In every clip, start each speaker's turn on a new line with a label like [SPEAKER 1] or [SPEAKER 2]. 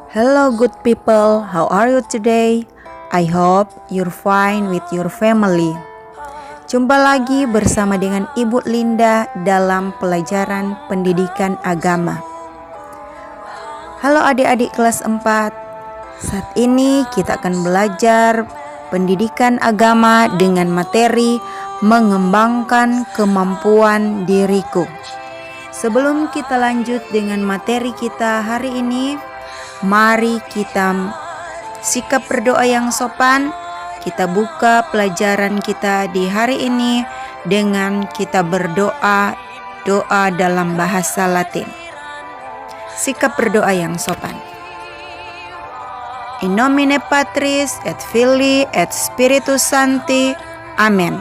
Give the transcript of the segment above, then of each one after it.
[SPEAKER 1] Hello good people, how are you today? I hope you're fine with your family. Jumpa lagi bersama dengan Ibu Linda dalam pelajaran pendidikan agama. Halo adik-adik kelas 4. Saat ini kita akan belajar pendidikan agama dengan materi mengembangkan kemampuan diriku. Sebelum kita lanjut dengan materi kita hari ini, mari kita sikap berdoa yang sopan. Kita buka pelajaran kita di hari ini dengan kita berdoa dalam bahasa Latin. Sikap berdoa yang sopan. In nomine Patris et Filii et Spiritus Sancti. Amen.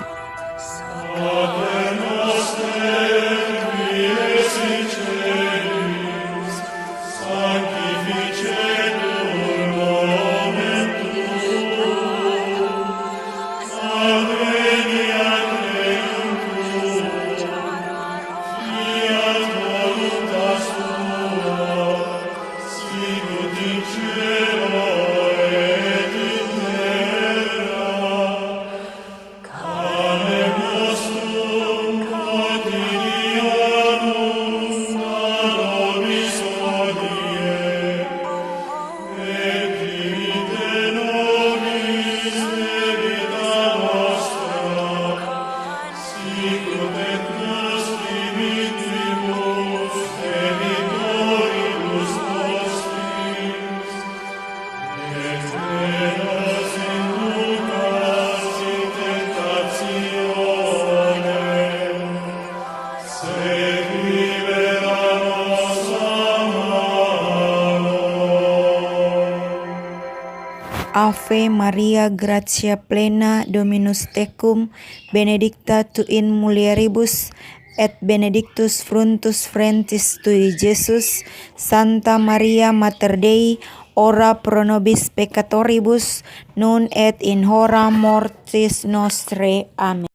[SPEAKER 1] Ave Maria, gratia plena, Dominus tecum, benedicta tu in mulieribus, et benedictus fructus ventris tui, Jesus. Santa Maria Mater Dei, ora pro nobis peccatoribus, nun et in hora mortis nostrae. Amen.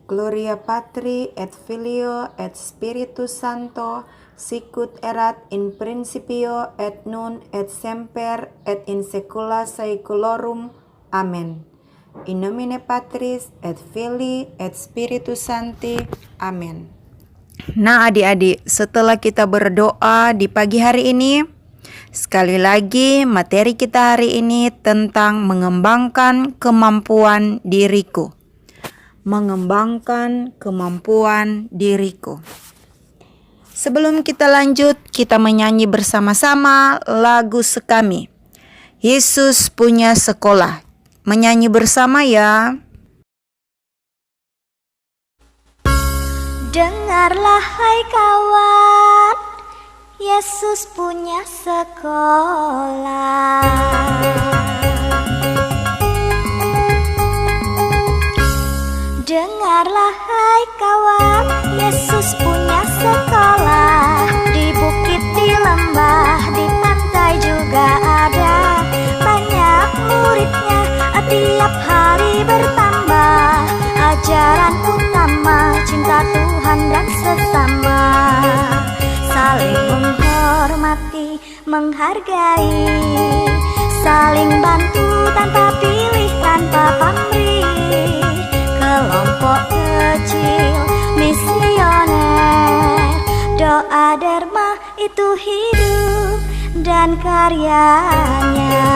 [SPEAKER 1] Gloria Patri et Filio et Spiritus Sancto, sicut erat in principio et nun et semper et in saecula saeculorum. Amen. In nomine Patris et Filii et Spiritus Sancti. Amen. Nah adik-adik, setelah kita berdoa di pagi hari ini, sekali lagi materi kita hari ini tentang mengembangkan kemampuan diriku. Mengembangkan kemampuan diriku. Sebelum kita lanjut, kita menyanyi bersama-sama lagu sekami. Yesus punya sekolah. Menyanyi bersama ya.
[SPEAKER 2] Dengarlah hai kawan, Yesus punya sekolah. Dengarlah hai kawan, Yesus punya sekolah. Di bukit, di lembah, di pantai juga ada. Banyak muridnya, tiap hari bertambah. Ajaran utama, cinta Tuhan dan sesama. Saling menghormati, menghargai. Saling bantu tanpa pilih, tanpa pamrih. Kelompok kecil misioner, doa derma itu hidup dan karyanya.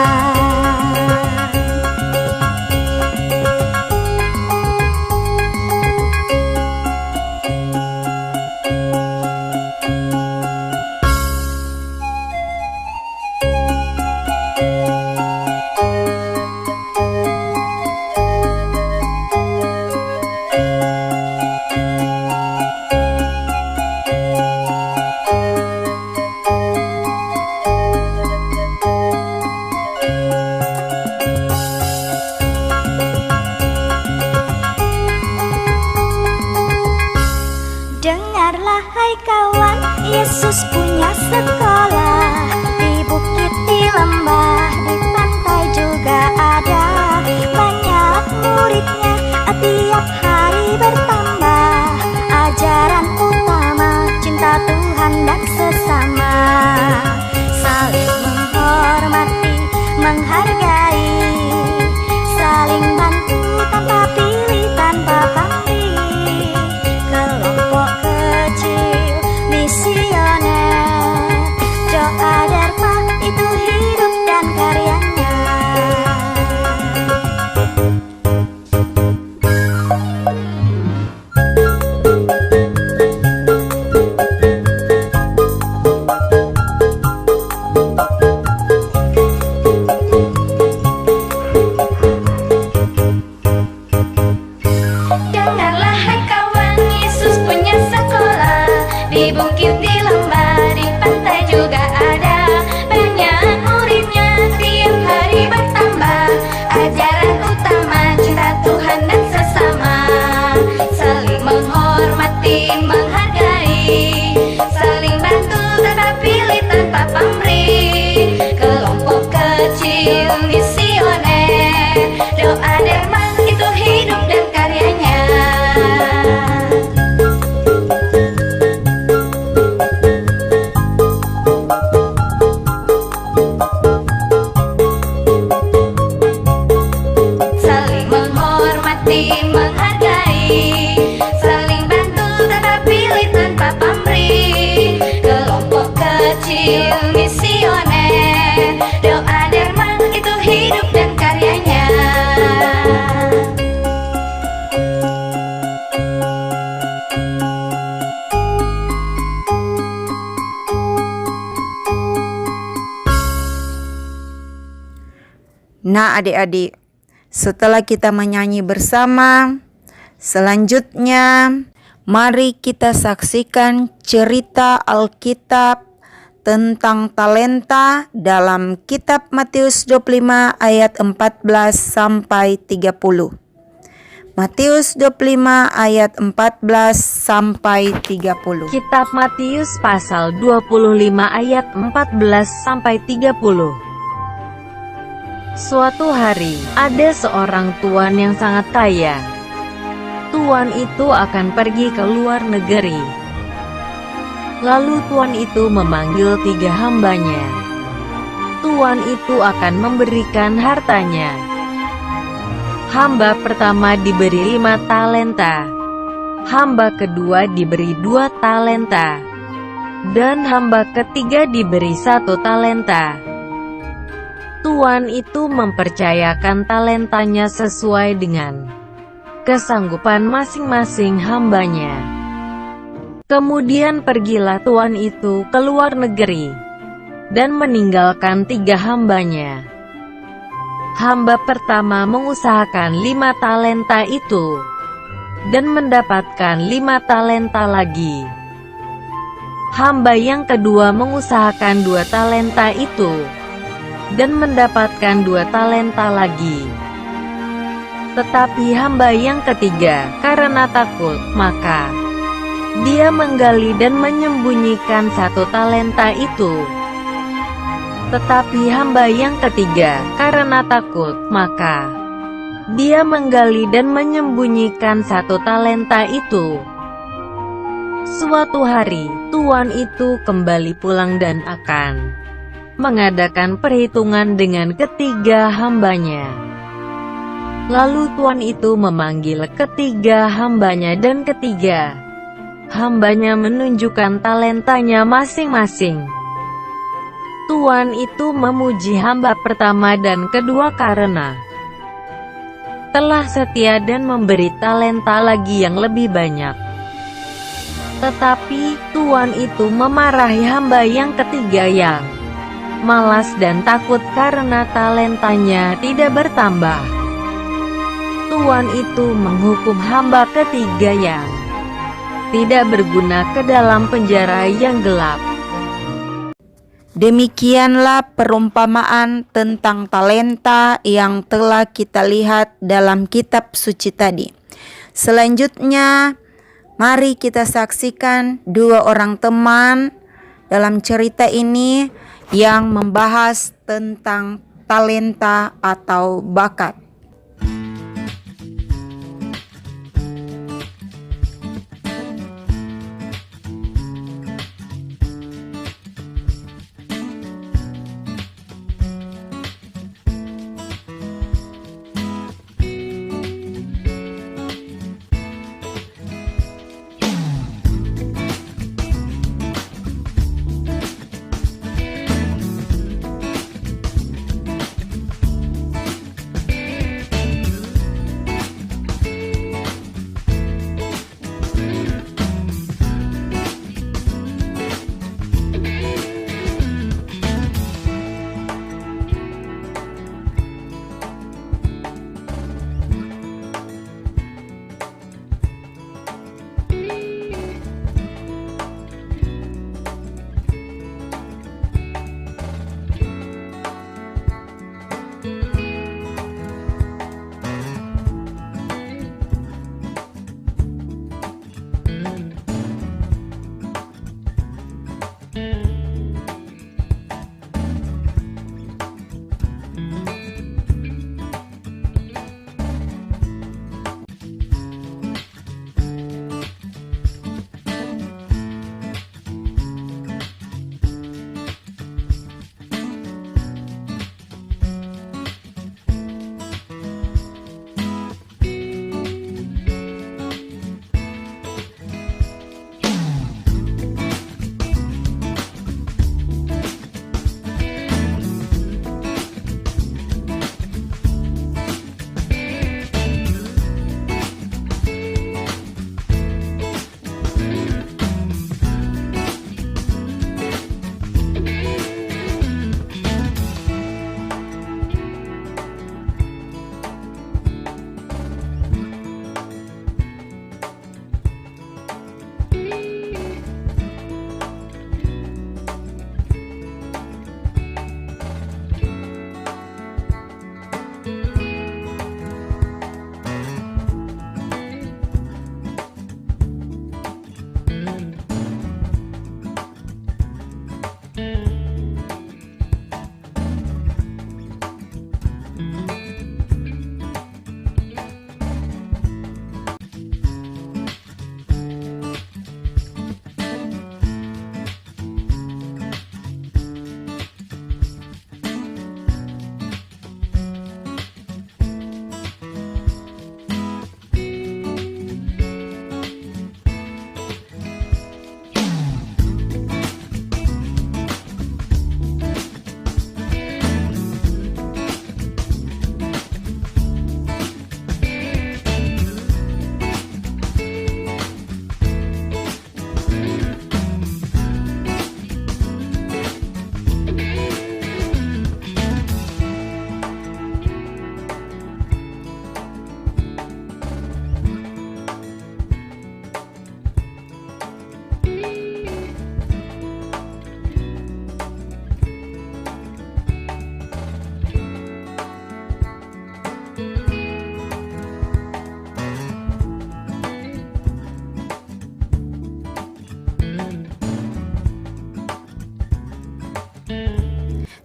[SPEAKER 2] Dengarlah hai kawan, Yesus punya sekolah. Di bukit, di lembah, di pantai juga ada. Banyak muridnya, tiap hari bertambah. Ajaran utama, cinta Tuhan dan sesama. Saling
[SPEAKER 1] Nah adik-adik, setelah kita menyanyi bersama, selanjutnya mari kita saksikan cerita Alkitab tentang talenta dalam kitab Matius 25 ayat 14 sampai 30. Matius 25 ayat 14 sampai 30.
[SPEAKER 3] Kitab Matius pasal 25 ayat 14 sampai 30. Suatu hari, ada seorang tuan yang sangat kaya. Tuan itu akan pergi ke luar negeri. Lalu tuan itu memanggil 3 hambanya. Tuan itu akan memberikan hartanya. Hamba pertama diberi 5 talenta. Hamba kedua diberi 2 talenta. Dan hamba ketiga diberi 1 talenta. Tuan itu mempercayakan talentanya sesuai dengan kesanggupan masing-masing hambanya. Kemudian pergilah tuan itu ke luar negeri dan meninggalkan 3 hambanya. Hamba pertama mengusahakan 5 talenta itu dan mendapatkan 5 talenta lagi. Hamba yang kedua mengusahakan 2 talenta itu dan mendapatkan 2 talenta lagi. Tetapi hamba yang ketiga, karena takut, maka dia menggali dan menyembunyikan 1 talenta itu. Tetapi hamba yang ketiga, karena takut, maka dia menggali dan menyembunyikan 1 talenta itu. Suatu hari, tuan itu kembali pulang dan akan mengadakan perhitungan dengan ketiga hambanya. Lalu tuan itu memanggil ketiga hambanya dan ketiga hambanya menunjukkan talentanya masing-masing. Tuan itu memuji hamba pertama dan kedua karena telah setia dan memberi talenta lagi yang lebih banyak. Tetapi tuan itu memarahi hamba yang ketiga yang malas dan takut karena talentanya tidak bertambah. Tuan itu menghukum hamba ketiga yang tidak berguna ke dalam penjara yang gelap.
[SPEAKER 1] Demikianlah perumpamaan tentang talenta yang telah kita lihat dalam kitab suci tadi. Selanjutnya, mari kita saksikan 2 orang teman dalam cerita ini yang membahas tentang talenta atau bakat.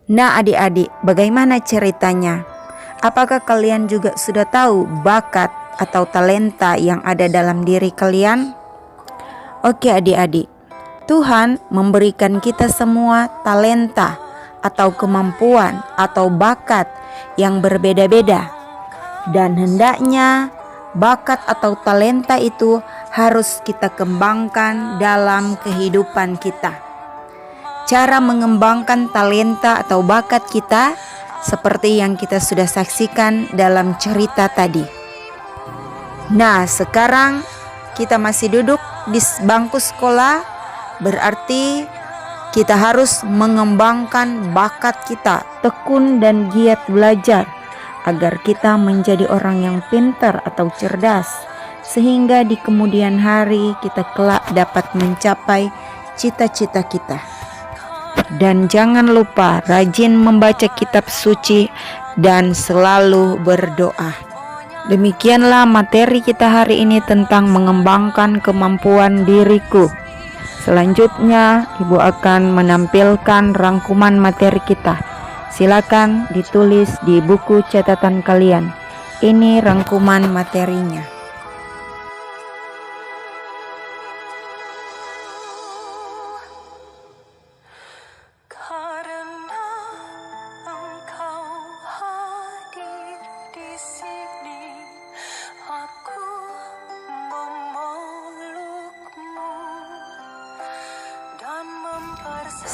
[SPEAKER 1] Nah adik-adik, bagaimana ceritanya? Apakah kalian juga sudah tahu bakat atau talenta yang ada dalam diri kalian? Oke adik-adik, Tuhan memberikan kita semua talenta atau kemampuan atau bakat yang berbeda-beda. Dan hendaknya bakat atau talenta itu harus kita kembangkan dalam kehidupan kita. Cara mengembangkan talenta atau bakat kita seperti yang kita sudah saksikan dalam cerita tadi. Nah, sekarang kita masih duduk di bangku sekolah, berarti kita harus mengembangkan bakat kita, tekun dan giat belajar agar kita menjadi orang yang pintar atau cerdas, sehingga di kemudian hari kita kelak dapat mencapai cita-cita kita. Dan jangan lupa rajin membaca kitab suci dan selalu berdoa. Demikianlah materi kita hari ini tentang mengembangkan kemampuan diriku. Selanjutnya Ibu akan menampilkan rangkuman materi kita. Silakan ditulis di buku catatan kalian. Ini rangkuman materinya.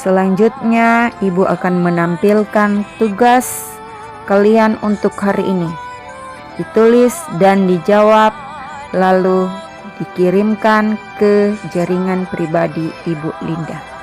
[SPEAKER 1] Selanjutnya Ibu akan menampilkan tugas kalian untuk hari ini. Ditulis dan dijawab, lalu dikirimkan ke jaringan pribadi Ibu Linda.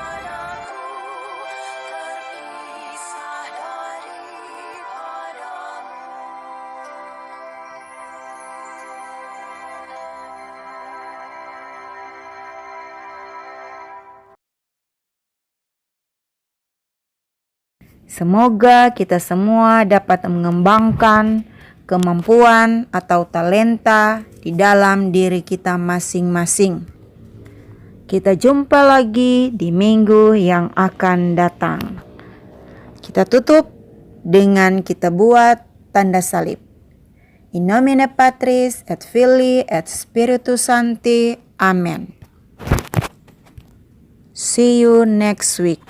[SPEAKER 1] Semoga kita semua dapat mengembangkan kemampuan atau talenta di dalam diri kita masing-masing. Kita jumpa lagi di minggu yang akan datang. Kita tutup dengan kita buat tanda salib. In nomine Patris et Filii et Spiritus Sancti. Amen. See you next week.